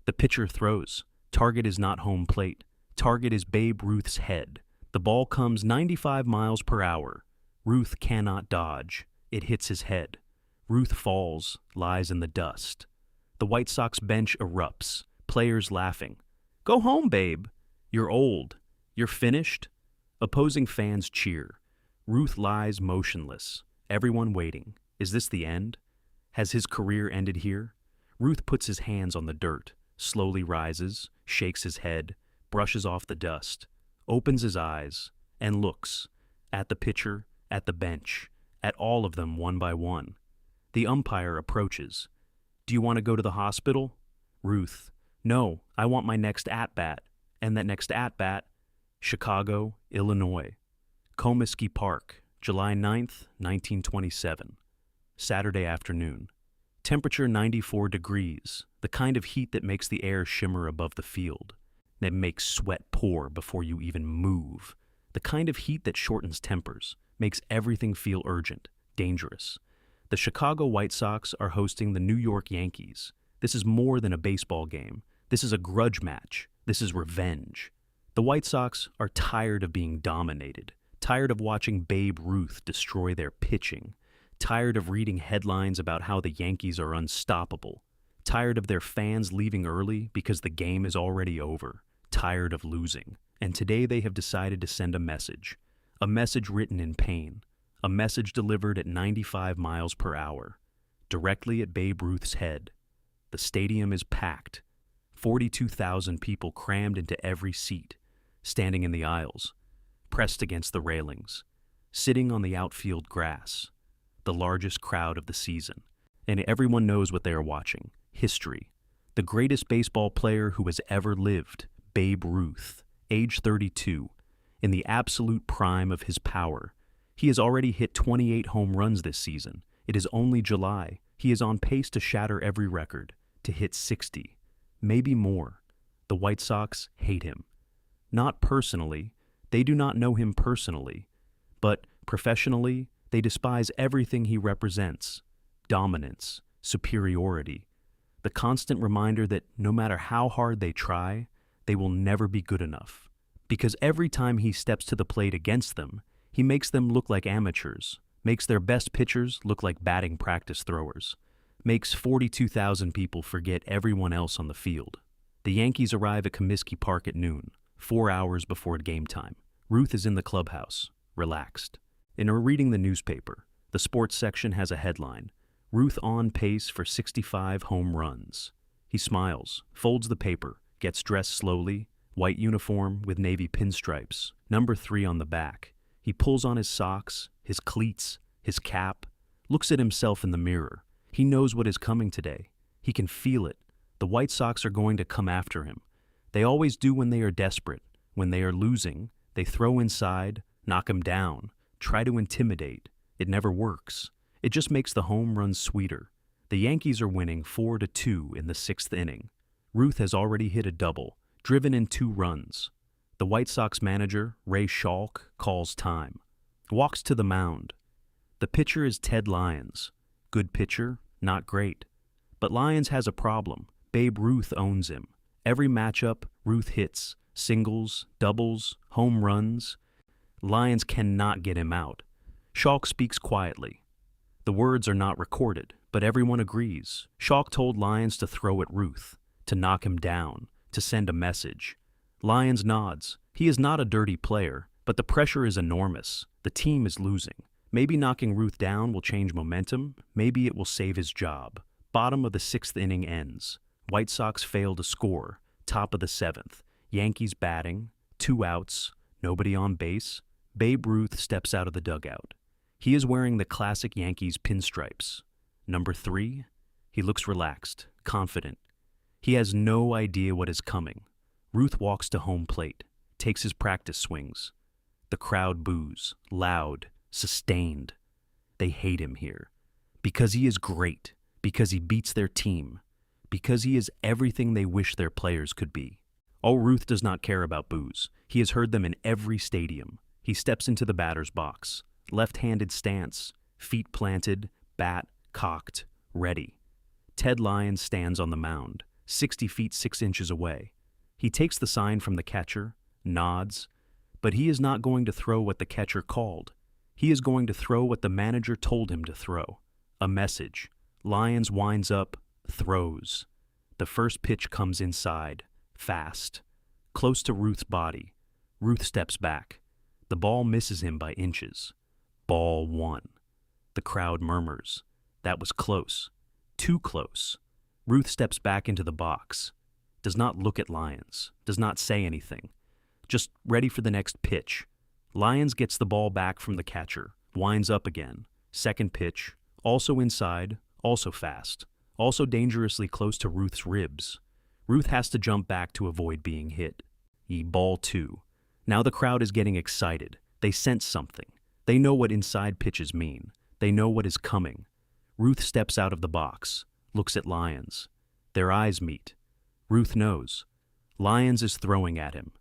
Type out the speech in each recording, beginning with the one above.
The pitcher throws. Target is not home plate. Target is Babe Ruth's head. The ball comes 95 miles per hour. Ruth cannot dodge. It hits his head. Ruth falls, lies in the dust. The White Sox bench erupts, players laughing. "Go home, Babe. You're old. You're finished." Opposing fans cheer. Ruth lies motionless, everyone waiting. Is this the end? Has his career ended here? Ruth puts his hands on the dirt, slowly rises, shakes his head, brushes off the dust, opens his eyes, and looks at the pitcher, at the bench, at all of them one by one. The umpire approaches. "Do you want to go to the hospital?" Ruth: "No, I want my next at-bat." And that next at-bat: Chicago, Illinois. Comiskey Park, July 9th, 1927. Saturday afternoon. Temperature 94 degrees, the kind of heat that makes the air shimmer above the field, that makes sweat pour before you even move, the kind of heat that shortens tempers, makes everything feel urgent, dangerous. The Chicago White Sox are hosting the New York Yankees. This is more than a baseball game. This is a grudge match. This is revenge. The White Sox are tired of being dominated, tired of watching Babe Ruth destroy their pitching, tired of reading headlines about how the Yankees are unstoppable, tired of their fans leaving early because the game is already over, tired of losing. And today they have decided to send a message written in pain, a message delivered at 95 miles per hour, directly at Babe Ruth's head. The stadium is packed, 42,000 people crammed into every seat, standing in the aisles, pressed against the railings, sitting on the outfield grass, the largest crowd of the season. And everyone knows what they are watching: history. The greatest baseball player who has ever lived, Babe Ruth, age 32, in the absolute prime of his power. He has already hit 28 home runs this season. It is only July. He is on pace to shatter every record, to hit 60, maybe more. The White Sox hate him. Not personally, they do not know him personally, but professionally, they despise everything he represents: dominance, superiority, the constant reminder that no matter how hard they try, they will never be good enough. Because every time he steps to the plate against them, he makes them look like amateurs, makes their best pitchers look like batting practice throwers, makes 42,000 people forget everyone else on the field. The Yankees arrive at Comiskey Park at noon, 4 hours before game time. Ruth is in the clubhouse, relaxed. In her reading the newspaper, the sports section has a headline: "Ruth on pace for 65 home runs." He smiles, folds the paper, gets dressed slowly, white uniform with navy pinstripes, number 3 on the back. He pulls on his socks, his cleats, his cap, looks at himself in the mirror. He knows what is coming today. He can feel it. The White Sox are going to come after him. They always do when they are desperate. When they are losing, they throw inside, knock him down, try to intimidate. It never works. It just makes the home runs sweeter. The Yankees are winning 4-2 in the 6th inning. Ruth has already hit a double, driven in 2 runs. The White Sox manager, Ray Schalk, calls time. Walks to the mound. The pitcher is Ted Lyons. Good pitcher, not great. But Lyons has a problem. Babe Ruth owns him. Every matchup, Ruth hits. Singles, doubles, home runs. Lyons cannot get him out. Schalk speaks quietly. The words are not recorded, but everyone agrees. Schalk told Lyons to throw at Ruth, to knock him down, to send a message. Lyons nods. He is not a dirty player, but the pressure is enormous. The team is losing. Maybe knocking Ruth down will change momentum. Maybe it will save his job. Bottom of the 6th inning ends. White Sox fail to score. Top of the 7th. Yankees batting. 2 outs. Nobody on base. Babe Ruth steps out of the dugout. He is wearing the classic Yankees pinstripes. Number 3. He looks relaxed, confident. He has no idea what is coming. Ruth walks to home plate, takes his practice swings. The crowd boos, loud, sustained. They hate him here. Because he is great. Because he beats their team. Because he is everything they wish their players could be. Oh, Ruth does not care about boos. He has heard them in every stadium. He steps into the batter's box. Left-handed stance, feet planted, bat cocked, ready. Ted Lyons stands on the mound, 60 feet 6 inches away. He takes the sign from the catcher, nods, but he is not going to throw what the catcher called. He is going to throw what the manager told him to throw. A message. Lyons winds up, throws. The first pitch comes inside, fast, close to Ruth's body. Ruth steps back. The ball misses him by inches. Ball 1. The crowd murmurs. That was close. Too close. Ruth steps back into the box. Does not look at Lyons. Does not say anything. Just ready for the next pitch. Lyons gets the ball back from the catcher. Winds up again. Second pitch. Also inside. Also fast. Also dangerously close to Ruth's ribs. Ruth has to jump back to avoid being hit. Ball 2. Now the crowd is getting excited. They sense something. They know what inside pitches mean. They know what is coming. Ruth steps out of the box, looks at Lyons. Their eyes meet. Ruth knows. Lyons is throwing at him.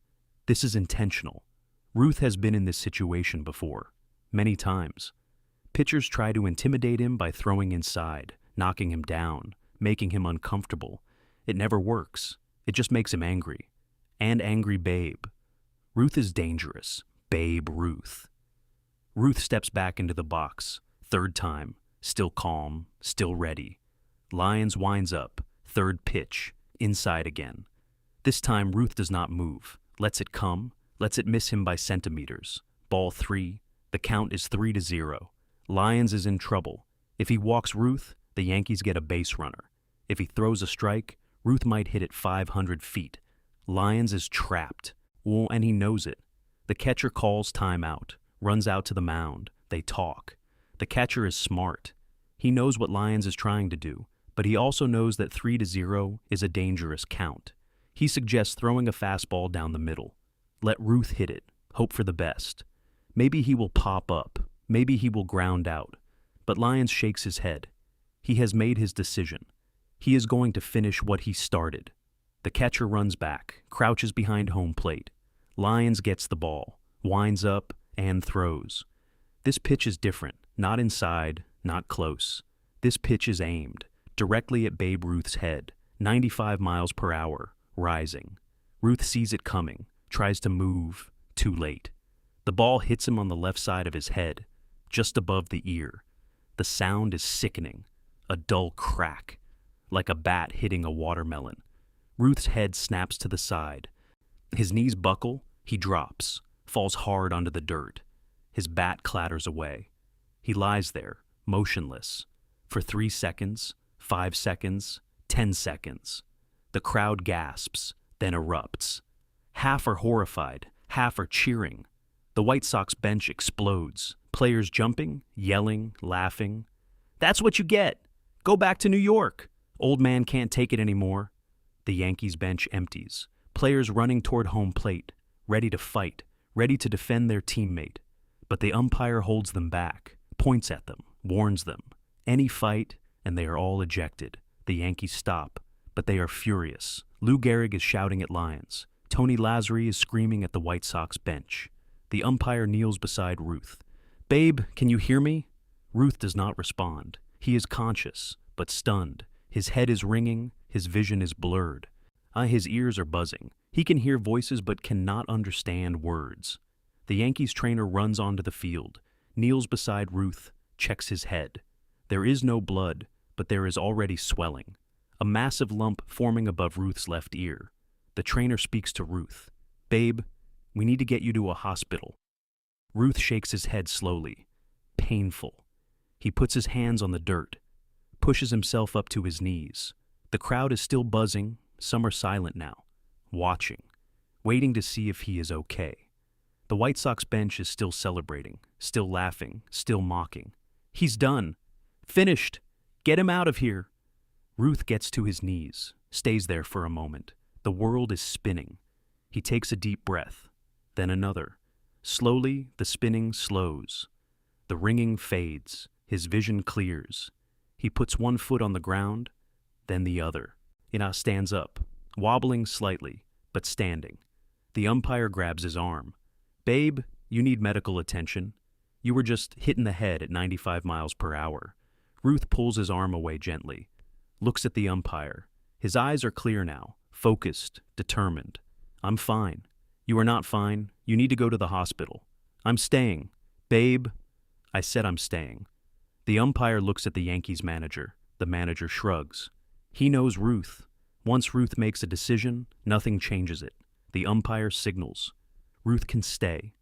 This is intentional. Ruth has been in this situation before, many times. Pitchers try to intimidate him by throwing inside, knocking him down, making him uncomfortable. It never works. It just makes him angry. And angry Babe. Ruth is dangerous. Babe Ruth. Ruth steps back into the box. Third time. Still calm. Still ready. Lyons winds up. Third pitch. Inside again. This time Ruth does not move. Lets it come. Lets it miss him by centimeters. Ball 3. The count is 3-0. Lyons is in trouble. If he walks Ruth, the Yankees get a base runner. If he throws a strike, Ruth might hit it 500 feet. Lyons is trapped. Well, and he knows it. The catcher calls timeout, runs out to the mound. They talk. The catcher is smart. He knows what Lyons is trying to do, but he also knows that 3-0 is a dangerous count. He suggests throwing a fastball down the middle. Let Ruth hit it. Hope for the best. Maybe he will pop up. Maybe he will ground out. But Lyons shakes his head. He has made his decision. He is going to finish what he started. The catcher runs back, crouches behind home plate. Lyons gets the ball, winds up, and throws. This pitch is different. Not inside, not close. This pitch is aimed, directly at Babe Ruth's head, 95 miles per hour, rising. Ruth sees it coming, tries to move, too late. The ball hits him on the left side of his head, just above the ear. The sound is sickening, a dull crack, like a bat hitting a watermelon. Ruth's head snaps to the side. His knees buckle, he drops, falls hard onto the dirt. His bat clatters away. He lies there, motionless, for 3 seconds, 5 seconds, 10 seconds. The crowd gasps, then erupts. Half are horrified, half are cheering. The White Sox bench explodes, players jumping, yelling, laughing. That's what you get! Go back to New York! Old man can't take it anymore. The Yankees bench empties, players running toward home plate, ready to fight, ready to defend their teammate. But the umpire holds them back, points at them, warns them. Any fight, and they are all ejected. The Yankees stop, but they are furious. Lou Gehrig is shouting at Lyons. Tony Lazzari is screaming at the White Sox bench. The umpire kneels beside Ruth. "Babe, can you hear me?" Ruth does not respond. He is conscious, but stunned. His head is ringing, his vision is blurred. His ears are buzzing. He can hear voices but cannot understand words. The Yankees trainer runs onto the field, kneels beside Ruth, checks his head. There is no blood, but there is already swelling. A massive lump forming above Ruth's left ear. The trainer speaks to Ruth. "Babe, we need to get you to a hospital." Ruth shakes his head slowly. Painful. He puts his hands on the dirt, pushes himself up to his knees. The crowd is still buzzing, some are silent now, watching, waiting to see if he is okay. The White Sox bench is still celebrating, still laughing, still mocking. "He's done. Finished. Get him out of here." Ruth gets to his knees, stays there for a moment. The world is spinning. He takes a deep breath, then another. Slowly, the spinning slows. The ringing fades. His vision clears. He puts one foot on the ground, then the other. Ina stands up, wobbling slightly, but standing. The umpire grabs his arm. "Babe, you need medical attention. You were just hit in the head at 95 miles per hour. Ruth pulls his arm away gently, looks at the umpire. His eyes are clear now, focused, determined. I'm fine. You are not fine. You need to go to the hospital. I'm staying. Babe. I said I'm staying. The umpire looks at the Yankees manager. The manager shrugs. He knows Ruth. Once Ruth makes a decision, nothing changes it. The umpire signals. Ruth can stay,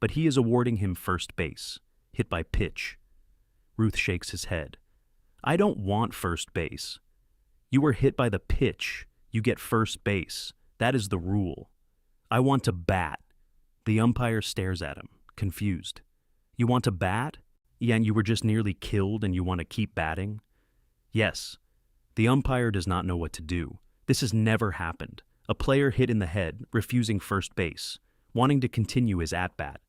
but he is awarding him first base, hit by pitch. Ruth shakes his head. I don't want first base. You were hit by the pitch. You get first base. That is the rule. I want to bat. The umpire stares at him, confused. You want to bat? Yeah, and you were just nearly killed and you want to keep batting? Yes. The umpire does not know what to do. This has never happened. A player hit in the head, refusing first base, wanting to continue his at-bat.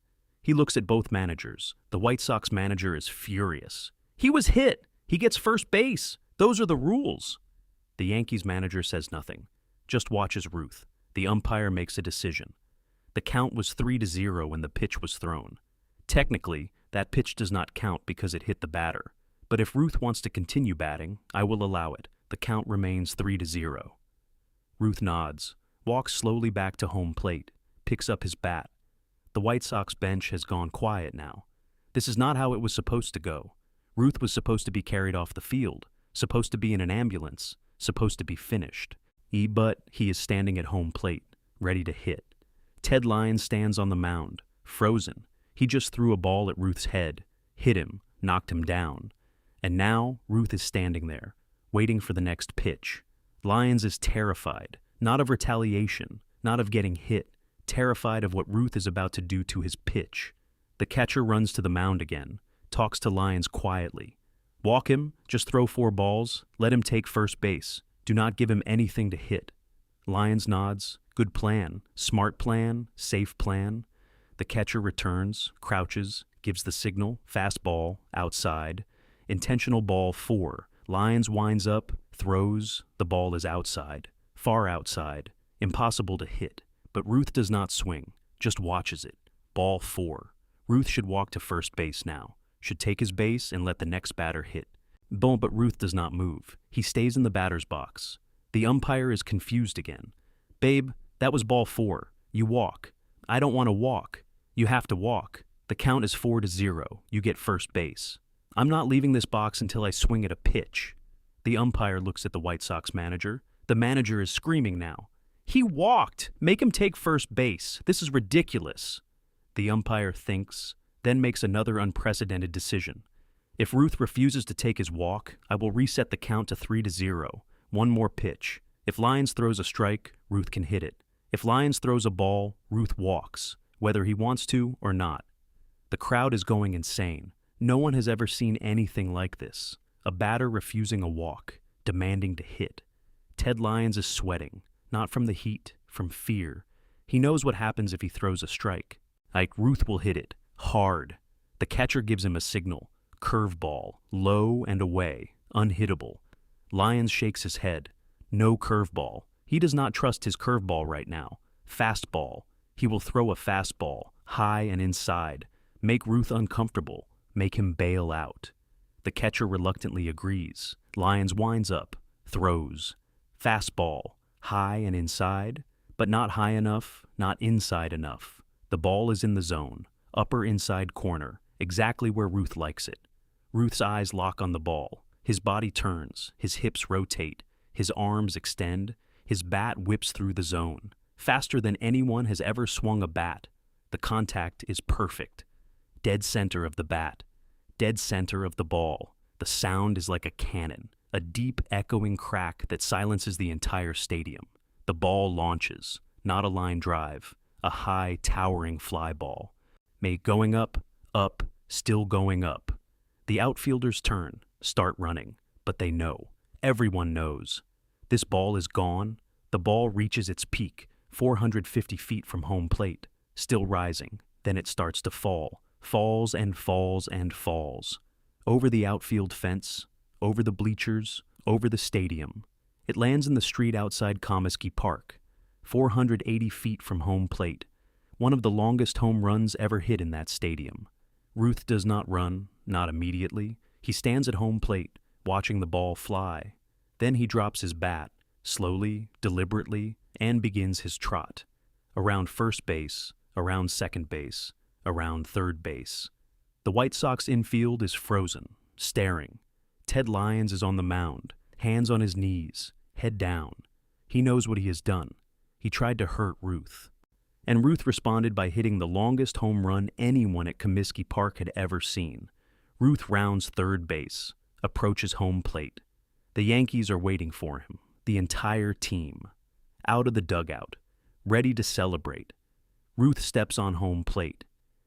He looks at both managers. The White Sox manager is furious. He was hit. He gets first base. Those are the rules. The Yankees manager says nothing, just watches Ruth. The umpire makes a decision. The count was 3-0 when the pitch was thrown. Technically, that pitch does not count because it hit the batter. But if Ruth wants to continue batting, I will allow it. The count remains 3-0. Ruth nods, walks slowly back to home plate, picks up his bat. The White Sox bench has gone quiet now. This is not how it was supposed to go. Ruth was supposed to be carried off the field, supposed to be in an ambulance, supposed to be finished. But he is standing at home plate, ready to hit. Ted Lyons stands on the mound, frozen. He just threw a ball at Ruth's head, hit him, knocked him down. And now Ruth is standing there, waiting for the next pitch. Lyons is terrified, not of retaliation, not of getting hit, terrified of what Ruth is about to do to his pitch. The catcher runs to the mound again, talks to Lyons quietly. Walk him, just throw 4 balls, let him take first base. Do not give him anything to hit. Lyons nods. Good plan, smart plan, safe plan. The catcher returns, crouches, gives the signal, fastball, outside. Intentional ball 4. Lyons winds up, throws, the ball is outside, far outside, impossible to hit. But Ruth does not swing, just watches it. Ball 4. Ruth should walk to first base now, should take his base and let the next batter hit. But Ruth does not move. He stays in the batter's box. The umpire is confused again. Babe, that was ball 4. You walk. I don't want to walk. You have to walk. The count is 4-0. You get first base. I'm not leaving this box until I swing at a pitch. The umpire looks at the White Sox manager. The manager is screaming now. He walked! Make him take first base. This is ridiculous. The umpire thinks, then makes another unprecedented decision. If Ruth refuses to take his walk, I will reset the count to 3-0. One more pitch. If Lyons throws a strike, Ruth can hit it. If Lyons throws a ball, Ruth walks, whether he wants to or not. The crowd is going insane. No one has ever seen anything like this. A batter refusing a walk, demanding to hit. Ted Lyons is sweating, not from the heat, from fear. He knows what happens if he throws a strike. Ruth will hit it, hard. The catcher gives him a signal. Curveball, low and away, unhittable. Lyons shakes his head. No curveball. He does not trust his curveball right now. Fastball. He will throw a fastball, high and inside. Make Ruth uncomfortable. Make him bail out. The catcher reluctantly agrees. Lyons winds up, throws. Fastball, high and inside, but not high enough, not inside enough. The ball is in the zone, upper inside corner, exactly where Ruth likes it. Ruth's eyes lock on the ball. His body turns, his hips rotate, his arms extend, his bat whips through the zone, faster than anyone has ever swung a bat. The contact is perfect. Dead center of the bat, dead center of the ball. The sound is like a cannon, a deep echoing crack that silences the entire stadium. The ball launches, not a line drive, a high, towering fly ball. Going up, still going up. The outfielders turn, start running, but they know. Everyone knows. This ball is gone. The ball reaches its peak, 450 feet from home plate, still rising. Then it starts to fall, falls and falls and falls. Over the outfield fence, over the bleachers, over the stadium. It lands in the street outside Comiskey Park, 480 feet from home plate, one of the longest home runs ever hit in that stadium. Ruth does not run, not immediately. He stands at home plate, watching the ball fly. Then he drops his bat, slowly, deliberately, and begins his trot. Around first base, around second base, around third base. The White Sox infield is frozen, staring. Ted Lyons is on the mound, hands on his knees, head down. He knows what he has done. He tried to hurt Ruth. And Ruth responded by hitting the longest home run anyone at Comiskey Park had ever seen. Ruth rounds third base, approaches home plate. The Yankees are waiting for him, the entire team. Out of the dugout, ready to celebrate. Ruth steps on home plate.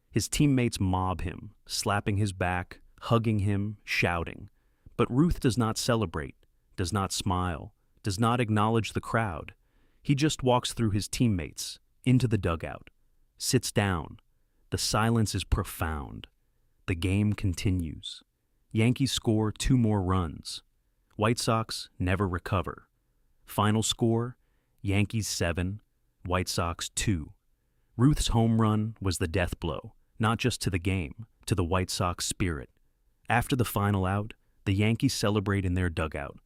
His teammates mob him, slapping his back, hugging him, shouting. But Ruth does not celebrate, does not smile, does not acknowledge the crowd. He just walks through his teammates, into the dugout, sits down. The silence is profound. The game continues. Yankees score 2 more runs. White Sox never recover. Final score, Yankees 7, White Sox 2. Ruth's home run was the death blow, not just to the game, to the White Sox spirit. After the final out, the Yankees celebrate in their dugout,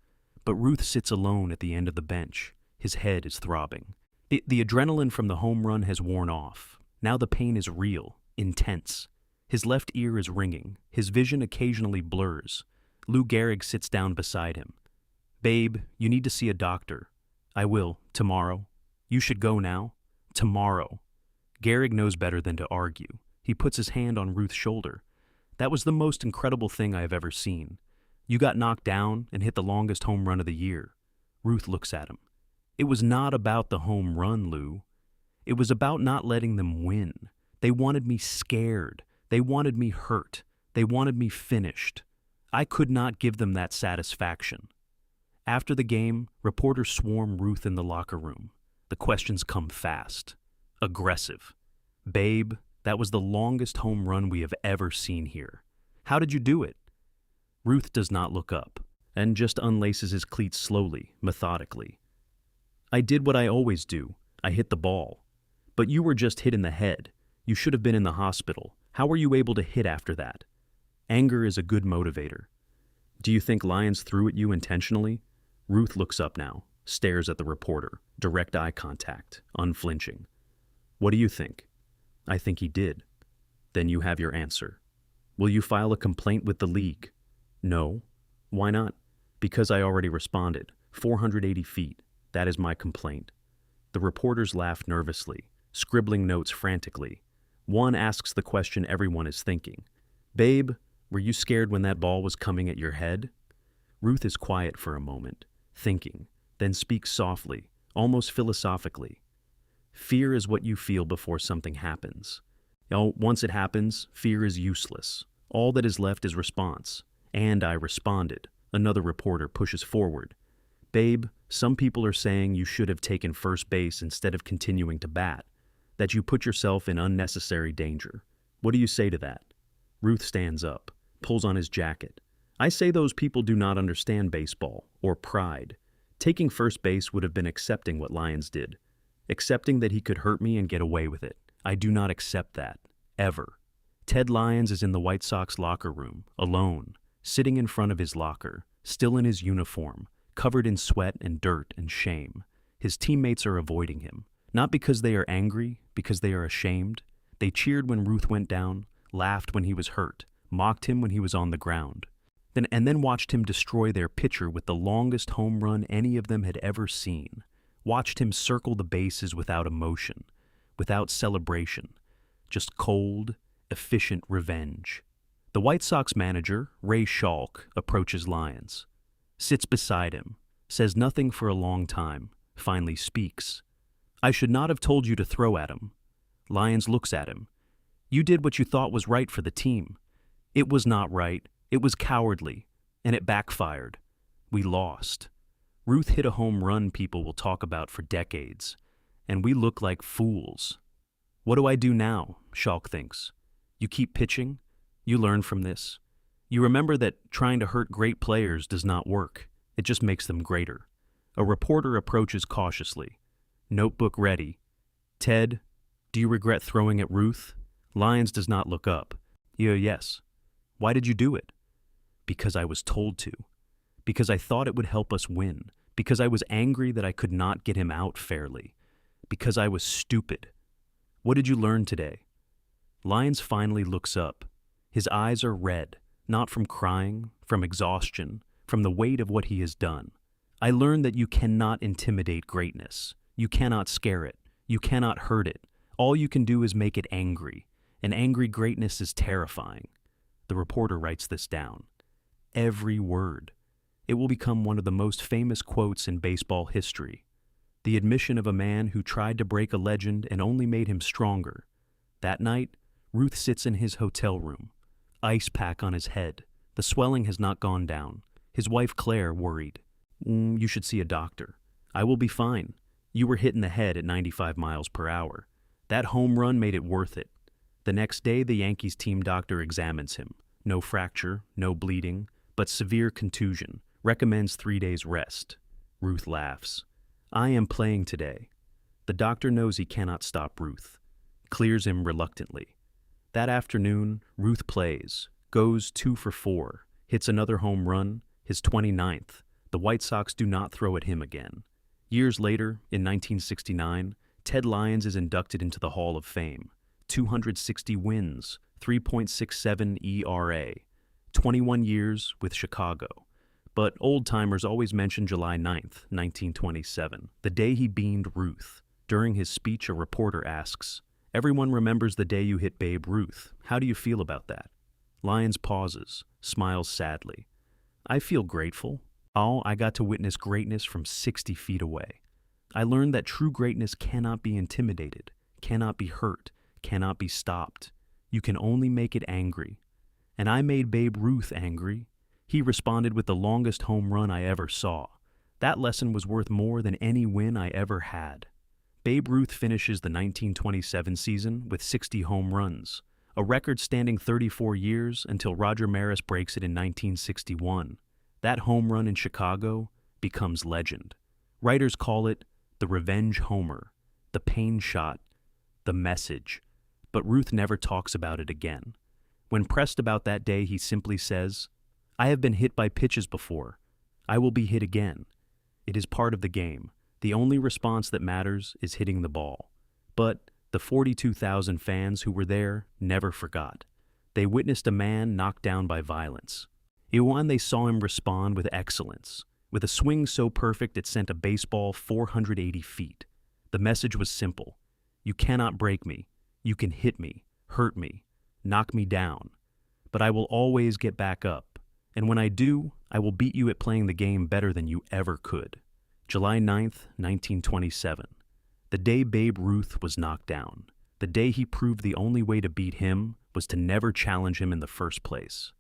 but Ruth sits alone at the end of the bench. His head is throbbing. The adrenaline from the home run has worn off. Now the pain is real, intense. His left ear is ringing. His vision occasionally blurs. Lou Gehrig sits down beside him. "Babe, you need to see a doctor." "I will, tomorrow." "You should go now." "Tomorrow." Gehrig knows better than to argue. He puts his hand on Ruth's shoulder. "That was the most incredible thing I have ever seen. You got knocked down and hit the longest home run of the year." Ruth looks at him. "It was not about the home run, Lou. It was about not letting them win. They wanted me scared. They wanted me hurt. They wanted me finished. I could not give them that satisfaction." After the game, reporters swarm Ruth in the locker room. The questions come fast, aggressive. "Babe, that was the longest home run we have ever seen here. How did you do it?" Ruth does not look up and just unlaces his cleats slowly, methodically. "I did what I always do. I hit the ball. But you were just hit in the head. You should have been in the hospital. How were you able to hit after that?" Anger is a good motivator. "Do you think Lyons threw at you intentionally?" Ruth looks up now, stares at the reporter, direct eye contact, unflinching. "What do you think?" "I think he did." "Then you have your answer. Will you file a complaint with the league?" "No." "Why not?" "Because I already responded. 480 feet. That is my complaint." The reporters laugh nervously, scribbling notes frantically. One asks the question everyone is thinking. "Babe, were you scared when that ball was coming at your head?" Ruth is quiet for a moment, thinking, then speaks softly, almost philosophically. "Fear is what you feel before something happens. Once it happens, fear is useless. All that is left is response. And I responded." Another reporter pushes forward. "Babe, some people are saying you should have taken first base instead of continuing to bat, that you put yourself in unnecessary danger. What do you say to that?" Ruth stands up, pulls on his jacket. "I say those people do not understand baseball, or pride. Taking first base would have been accepting what Lyons did. Accepting that he could hurt me and get away with it. I do not accept that. Ever." Ted Lyons is in the White Sox locker room, alone, sitting in front of his locker, still in his uniform, covered in sweat and dirt and shame. His teammates are avoiding him, not because they are angry, because they are ashamed. They cheered when Ruth went down, laughed when he was hurt, mocked him when he was on the ground, then watched him destroy their pitcher with the longest home run any of them had ever seen. Watched him circle the bases without emotion, without celebration, just cold, efficient revenge. The White Sox manager, Ray Schalk, approaches Lyons, sits beside him, says nothing for a long time, finally speaks. "I should not have told you to throw at him." Lyons looks at him. "You did what you thought was right for the team." "It was not right. It was cowardly, and it backfired. We lost. Ruth hit a home run people will talk about for decades, and we look like fools." "What do I do now?" Schalk thinks. "You keep pitching. You learn from this. You remember that trying to hurt great players does not work. It just makes them greater." A reporter approaches cautiously, notebook ready. "Ted, do you regret throwing at Ruth?" Lyons does not look up. Yes." "Why did you do it?" "Because I was told to. Because I thought it would help us win. Because I was angry that I could not get him out fairly. Because I was stupid. What did you learn today? Lyons finally looks up. His eyes are red, not from crying, from exhaustion, from the weight of what he has done. I learned that you cannot intimidate greatness. You cannot scare it. You cannot hurt it. All you can do is make it angry. And angry greatness is terrifying. The reporter writes this down. Every word. It will become one of the most famous quotes in baseball history. The admission of a man who tried to break a legend and only made him stronger. That night, Ruth sits in his hotel room. Ice pack on his head. The swelling has not gone down. His wife Claire worried. You should see a doctor. I will be fine. You were hit in the head at 95 miles per hour. That home run made it worth it. The next day, the Yankees team doctor examines him. No fracture, no bleeding, but severe contusion. Recommends 3 days rest. Ruth laughs. I am playing today. The doctor knows he cannot stop Ruth. Clears him reluctantly. That afternoon, Ruth plays. Goes 2 for 4. Hits another home run, his 29th. The White Sox do not throw at him again. Years later, in 1969, Ted Lyons is inducted into the Hall of Fame. 260 wins, 3.67 ERA, 21 years with Chicago. But old-timers always mention July 9th, 1927, the day he beaned Ruth. During his speech, a reporter asks, "Everyone remembers the day you hit Babe Ruth. How do you feel about that?" Lyons pauses, smiles sadly. "I feel grateful. I got to witness greatness from 60 feet away. I learned that true greatness cannot be intimidated, cannot be hurt, cannot be stopped. You can only make it angry. And I made Babe Ruth angry. He responded with the longest home run I ever saw. That lesson was worth more than any win I ever had." Babe Ruth finishes the 1927 season with 60 home runs, a record spanning 34 years until Roger Maris breaks it in 1961. That home run in Chicago becomes legend. Writers call it the revenge homer, the pain shot, the message. But Ruth never talks about it again. When pressed about that day, he simply says, "I have been hit by pitches before. I will be hit again. It is part of the game. The only response that matters is hitting the ball." But the 42,000 fans who were there never forgot. They witnessed a man knocked down by violence. And they saw him respond with excellence, with a swing so perfect it sent a baseball 480 feet. The message was simple. You cannot break me. You can hit me, hurt me, knock me down. But I will always get back up. And when I do, I will beat you at playing the game better than you ever could. July 9th, 1927. The day Babe Ruth was knocked down. The day he proved the only way to beat him was to never challenge him in the first place.